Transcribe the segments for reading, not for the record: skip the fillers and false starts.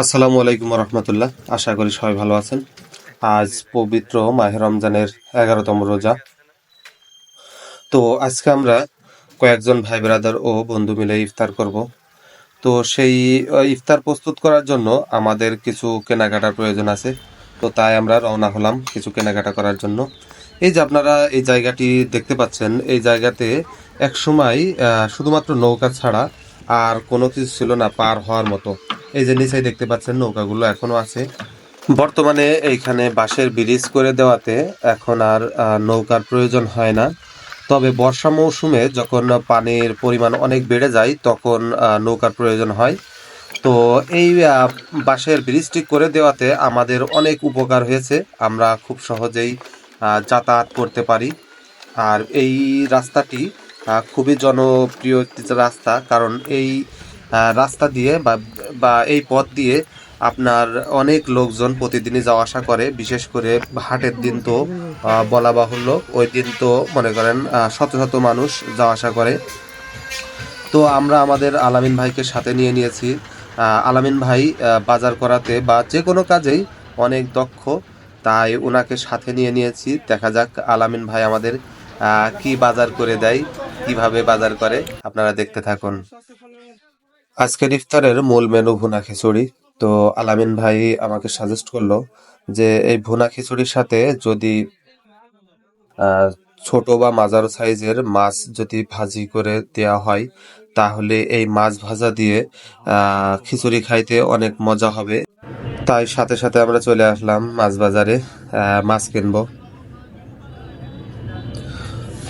আসসালামু আলাইকুম রহমতুল্লাহ। আশা করি সবাই ভালো আছেন। আজ পবিত্র মাহে রমজানের 11তম রোজা। তো আজকে আমরা কয়েকজন ভাই ব্রাদার ও বন্ধু মিলে ইফতার করব। তো সেই ইফতার প্রস্তুত করার জন্য আমাদের কিছু কেনাকাটার প্রয়োজন আছে। তো তাই আমরা রওনা হলাম কিছু কেনাকাটা করার জন্য। এই যে আপনারা এই জায়গাটি দেখতে পাচ্ছেন, এই জায়গাতে এক সময় শুধুমাত্র নৌকা ছাড়া আর কোনো কিছু ছিল না পার হওয়ার মতো। এই যে নিচে দেখতে পাচ্ছেন নৌকাগুলো এখনো আছে। বর্তমানে এইখানে বাঁশের ব্রিজ করে দেওয়াতে এখন আর নৌকার প্রয়োজন হয় না। তবে বর্ষা মৌসুমে যখন পানির পরিমাণ অনেক বেড়ে যায় তখন নৌকার প্রয়োজন হয়। তো এই বাঁশের ব্রিজটি করে দেওয়াতে আমাদের অনেক উপকার হয়েছে। আমরা খুব সহজেই যাতায়াত করতে পারি। আর এই রাস্তাটি খুবই জনপ্রিয় একটি রাস্তা, কারণ এই রাস্তা দিয়ে বা এই পথ দিয়ে আপনার অনেক লোকজন প্রতিদিনই যাওয়া আসা করে। বিশেষ করে হাটের দিন তো বলা বাহুল্য, ওই দিন তো মনে করেন শত শত মানুষ যাওয়া আসা করে। তো আমরা আমাদের আলামিন ভাইকে সাথে নিয়ে নিয়েছি। আলামিন ভাই বাজার করাতে বা যে কোনো কাজেই অনেক দক্ষ, তাই ওনাকে সাথে নিয়ে নিয়েছি। দেখা যাক আলামিন ভাই আমাদের কি বাজার করে দেয়, কিভাবে বাজার করে, আপনারা দেখতে থাকুন। আজকের ইফতারের মূল মেনু ভুনা খিচুড়ি। তো আলামিন ভাই আমাকে সাজেস্ট করলো যে এই ভুনা খিচুড়ির সাথে যদি আহ, ছোট বা মাঝারো সাইজের মাছ যদি ভাজি করে দেওয়া হয়, তাহলে এই মাছ ভাজা দিয়ে খিচুড়ি খাইতে অনেক মজা হবে। তাই সাথে সাথে আমরা চলে আসলাম মাছ বাজারে মাছ কিনবো।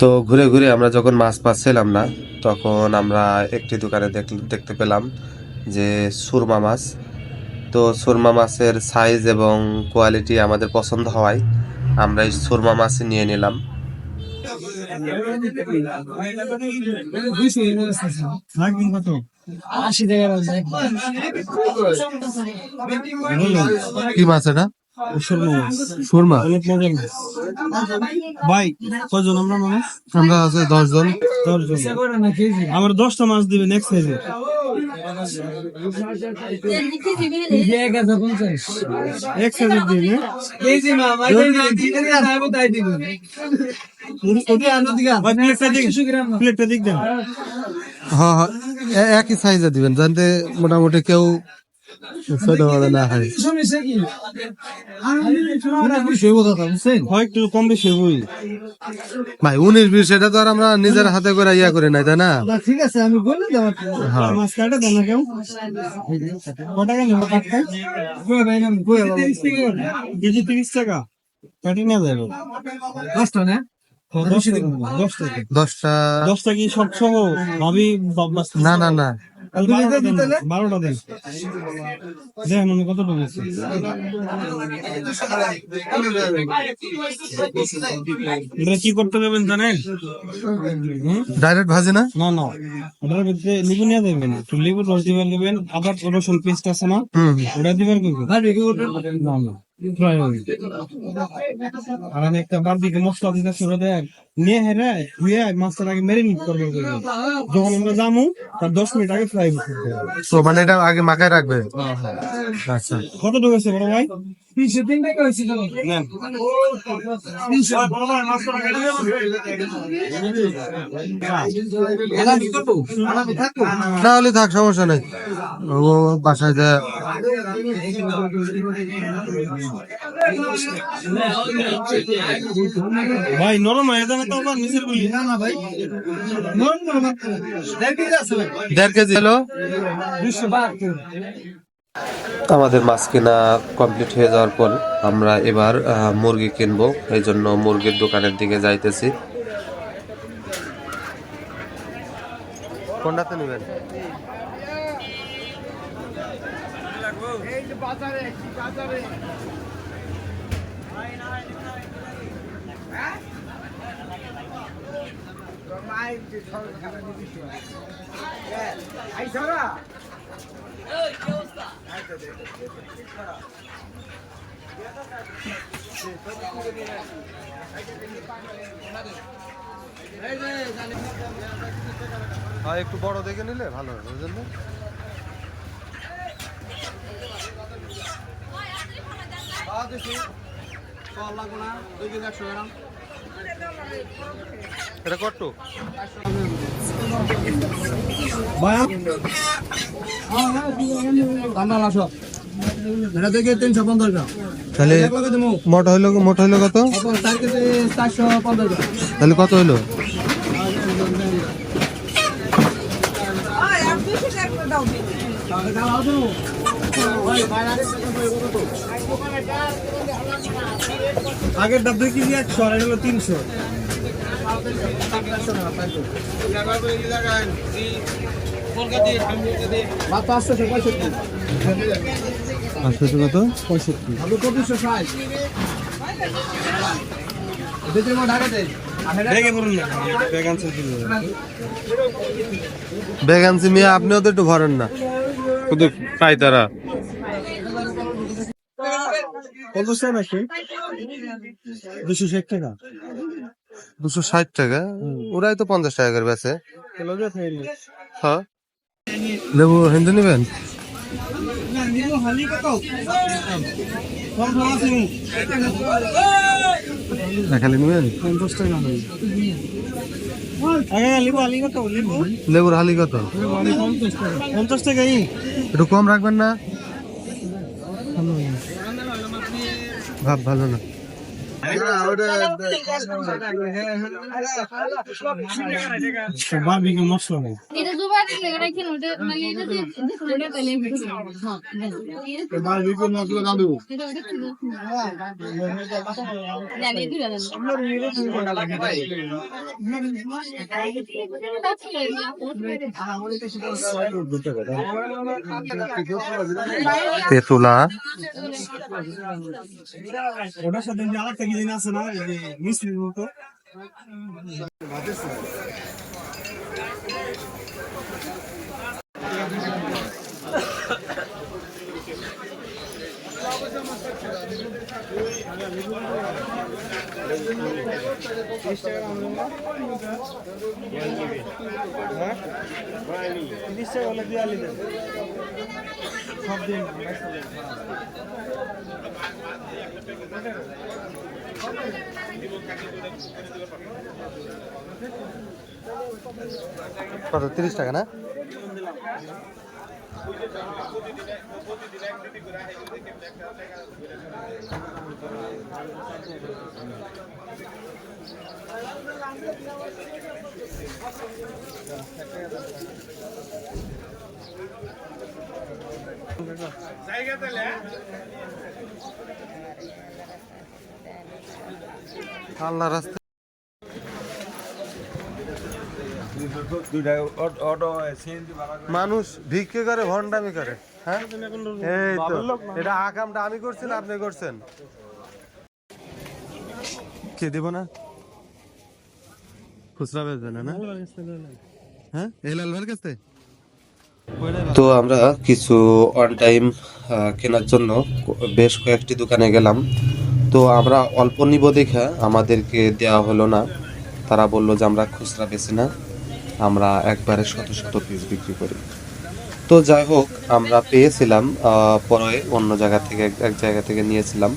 তো ঘুরে ঘুরে আমরা যখন মাছ পাচ্ছিলাম না, তখন আমরা একটি দোকানে দেখতে পেলাম যে সুরমা মাছ। তো সুরমা মাছের সাইজ এবং কোয়ালিটি আমাদের পছন্দ হওয়ায় আমরা এই সুরমা মাছ নিয়ে নিলাম। কি মাছ এটা? সুরমা। ভাই কজন আমরা মানুষ? আমরা আছে 10 জন। আমার 10টা মাছ দিবে নেক্সট সাইজে। এক সাইজের দিবে প্লেটটা দিক দেন। হ্যাঁ হ্যাঁ, একই সাইজে দিবেন, জানতে মোটামুটি কেউ ছোট বড় না হয়। হয় একটু কম বেশি হই। ভাই 19-20 এটা তো আর আমরা নিজের হাতে করে ইয়া করে নাই, তাই না? ঠিক আছে আমি বলে দেবো। হ্যাঁ। মাছ কাটা দেন না কেউ? কটা কেন কেজি 30 টাকা কাটি না যাবে। 10টা না? 10টা 10টা কি সব সহ ভাবি না না না, 12টা দেন। 12টা দেন কত টাকা আছে? এটা কি করতে যাবেন জানেন? ডাইরেক্ট ভাজি না? না না, ওটার ভিতরে লেবু নিয়ে দেবেন, একটু লেবুর রস দিবেন দেবেন, আবার রসুন পেস্ট আছে না ওটা দিবেন না না ফ্রাই হবে। আর আমি একটা বারবিকিউ মশলা দিতে শুরু দেয় নিয়ে হেরে ধুয়ে মাছটা আগে ম্যারিনেট করবে। যখন আমরা যাবো তার 10 মিনিট আগে ফ্রাই করতে হবে। তো মানে এটা আগে মাখায় রাখবে? আচ্ছা। কত টাকা আছে বড় ভাই? 303 টাকা হয়েছিল। নেন। না হলে থাক, সমস্যা নেই। ও বাসায় যা। ভাই নরম হয়ে যাবে তো আবার নিচের গুলি। না না ভাই নরম নরম 1.5 কেজি হলো। আমাদের মাছ কেনা কমপ্লিট হয়ে যাওয়ার পর আমরা এবার মুরগি কিনবো, এই জন্য মুরগির দোকানের দিকে যাইতেছি। কোনটাতে নেবেন? একটু বড় দেখে নিলে ভালো হবে, বুঝলেন? এটা কত? এটা থেকে 350 গ্রাম। তাহলে মোটা হইলো কত? 450 গ্রাম। তাহলে কত হইলো? আগের ডাব 2 কেজি 100 আর হলো 300। মাত্র 865। 800 কত? 65 আলু 2460। এদের মধ্যে ঢাকাতে ব্যাগে ভরুন না, ব্যাগ আনছেন কি? ব্যাগ আনছি মিয়া, আপনিও তো একটু ভরেন না, শুধু খাই তারা। কত সেন আছে? 260 টাকা। 260 টাকা? ওরাই তো 50 টাকা করে বেচে। হ্যাঁ, লেবু হিন্দু নিবেন? না, নিবো হালি কত? কম আছে নি? খালি নিবেন? 50 টাকা হই। আগে লিবো হালি কত? লিবো লেবুর হালি কত? 50 টাকা। 50 টাকাই। একটু কম রাখবেন না? ভাব ভালো না। বারবিকিউ মশলা নেই। এটা দুবার রেখে ওটা মানে এটা দিয়ে ওটা তেলে ভেজে হ্যাঁ বারবিকিউ মশলা দাও দেবো। এটা ওটা ছিল জানি দিলা তেতুলা ওটার সাথে যে আরেকটা কি জিনিস আছে না, এই যে মিষ্টির মতো। কত? 30 টাকা না? আল্লাহ রাস্তা মানুষ ভিক্ষে করে, ভন্ডামি করে। হ্যাঁ, এই তো এটা আকামটা আমি করছি না আপনি করছেন? কে দেব না? খুচরা বেচবে না? হ্যাঁ, এই লাল ভাইয়ের কাছে। তো আমরা কিছু অন টাইম কেনার জন্য বেশ কয়েকটি দোকানে গেলাম। তো আমরা অল্প নিব দেখা আমাদেরকে দেওয়া হলো না। তারা বলল যে আমরা খুচরা বেচি না, আমরা একবারে শত শত পিস বিক্রি করি। তো যাই হোক, আমরা পেয়েছিলাম, পরে অন্য জায়গা থেকে এক জায়গা থেকে নিয়েছিলাম।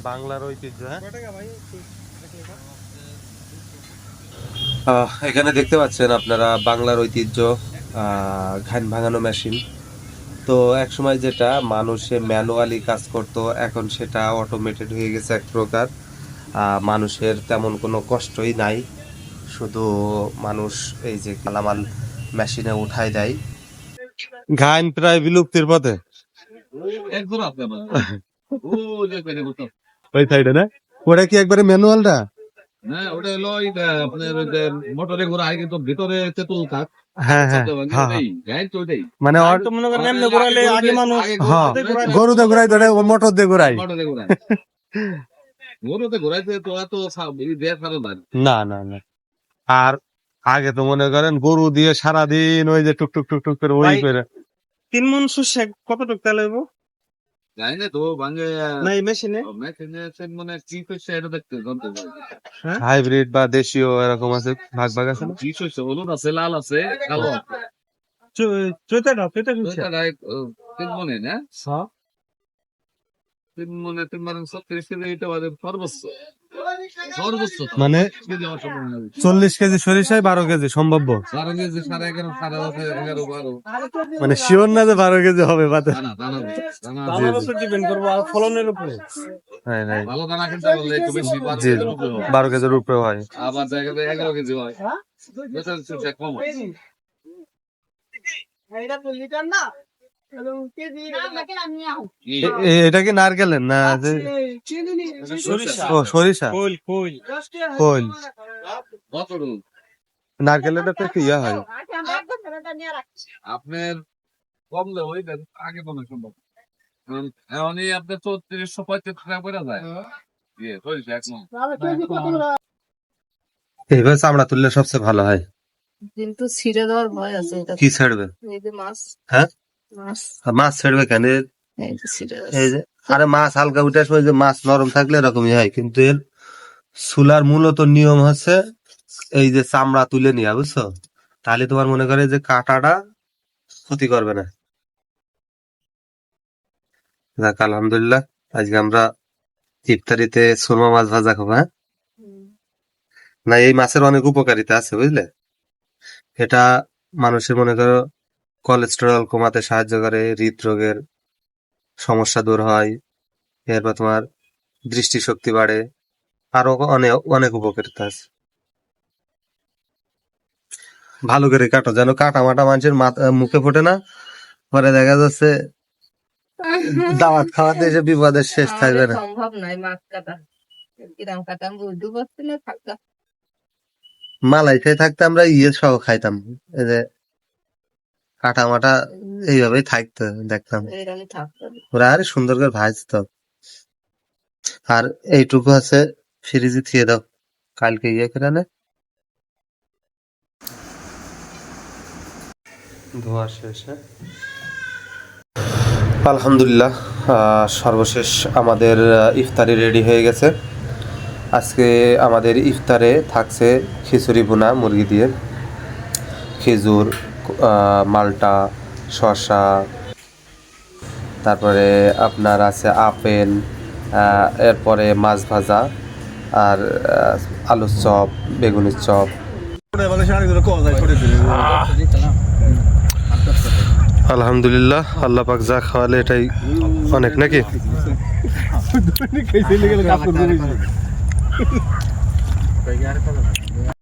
বাংলার ঐতিহ্য। হ্যাঁ, এখানে দেখতে পাচ্ছেন আপনারা বাংলার ঐতিহ্য ঘান ভাঙানো মেশিন। তো এক সময় যেটা মানুষে ম্যানুয়ালি কাজ করতো, এখন সেটা অটোমেটেড হয়ে গেছে এক প্রকার। মানুষের তেমন কোনো কষ্টই নাই, শুধু মানুষ এই যে কালামাল মেশিনে উঠাই দেয়। ঘান প্রায় বিলুপ্তির পথে। ওই সাইডে না, ওটা কি একবারে ম্যানুয়ালটা? হ্যাঁ, ওটা হলো আপনার মোটরে ঘোরা হয়, কিন্তু ভিতরে তেঁতুল কাঠ। হ্যাঁ হ্যাঁ হ্যাঁ, মানে তো মনে করেন এমনি ঘোরালে আগে মানুষ হ্যাঁ, গরুতে ঘোরাই ধরে, মোটর দিয়ে ঘোরাই। মোটরে ঘোরায়, গরুতে ঘোরাইতে তো এত দেড় সারা না না না, আর আগে তো মনে করেন গরু দিয়ে সারাদিন ওই যে টুক টুক টুক টুক করে ওই ভাই, করে। 3 মণ শস্য কতটুক তেল হইব? জানি না তো ভাঙে না এই মেশিনে মেশিনে মানে কি করছে এটা দেখতে জানতে পারি হাইব্রিড বা দেশীয় এরকম আছে, ভাগ ভাগ আছে না? কি করছে হলুদ আছে লাল আছে কালো আছে চৈতাটা চৈতা খুলছে এটা তিন মনে না তিন মনে 36 কেজি এটা বাদে সর্বোচ্চ সর্বোচ্চ মানে কেজি আমার সম্ভব না 40 কেজি সরিষায় 12 কেজি সম্ভাব্য, 12 কেজি 11.5 11 12 মানে শিওর না যে 12 কেজি হবে বাতে। দানা দানা দানা দানার উপর ডিপেন্ড করবো আর ফলনের উপরে। হ্যাঁ হ্যাঁ ভালো দানা কিনতে পারলে একটু বেশি জি 12 কেজির উপরে হয়। আবার দেখা যায় 11 কেজি হয় এটা হচ্ছে কম হয় কি? এটা কি নারকেলের না যে ও সরিষা খোল খোল কোল কত রূপ? নারকেলের তো একটু ইয়া হয়। আপনার কমলে ওই দেন আগে কোনো সম্ভব এখনই আপনার 3435 টাকা করে যায় ইয়ে সরিষা এক মণ। এইভাবে চামড়া তুললে সবচেয়ে ভালো হয়। কিন্তু ছিঁড়ে দেওয়ার ভয় আছে এটা। কি ছাড়বে? এই যে মাছ হ্যাঁ মাছ মাছ ছাড়বে কেন? এই যে ছিঁড়ে এই যে আরে মাছ হালকা উঠে আসবে, যে মাছ নরম থাকলে এরকমই হয়, কিন্তু এর চুলার মূলত নিয়ম হচ্ছে এই যে চামড়া তুলে নিয়া, বুঝছো? তাহলে তোমার মনে করে যে কাঁটাটা ক্ষতি করবে না। যাক আলহামদুলিল্লাহ, আজকে আমরা ইফতারিতে সুরমা মাছ ভাজা খাবো। হ্যাঁ না, এই মাছের অনেক উপকারিতা আছে বুঝলে। এটা মানুষের মনে করো কোলেস্টেরল কমাতে সাহায্য করে, হৃদরোগের সমস্যা দূর হয়, এরপর তোমার দৃষ্টিশক্তি বাড়ে, আরো অনেক অনেক উপকারিতা আছে। ভালো করে কাটো, যেন কাটা মাটা মানুষের মুখে ফোটে না, পরে দেখা যাচ্ছে দাওয়াত খাওয়াতে এসে বিপদের শেষ থাকবে না। সম্ভব নয় মাছ কাটা কিরাম কাটা আমি বুঝতে পারছি না থাকা মালয়েশিয়ায় থাকতে আমরা ইয়ে সহ খাইতাম, এই যে কাটা মাটা এইভাবেই থাকতো, দেখতাম এরকমই থাকতো। ওরা আরে সুন্দর করে ভাজতো। আর এইটুকু আছে ফ্রিজে থিয়ে দাও, কালকে ইয়ে করে নে। ধোয়া শেষ। আলহামদুলিল্লাহ, সর্বশেষ আমাদের ইফতারি রেডি হয়ে গেছে। আজকে আমাদের ইফতারে থাকছে খিচুড়ি ভুনা মুরগি দিয়ে, খেজুর, মালটা, শসা, তারপরে আপনার আছে আপেল, এরপরে মাছ ভাজা, আর আলুর চপ, বেগুনের চপ। আলহামদুলিল্লাহ, আল্লাহ পাক যা খাওয়ালে এটাই অনেক নাকি।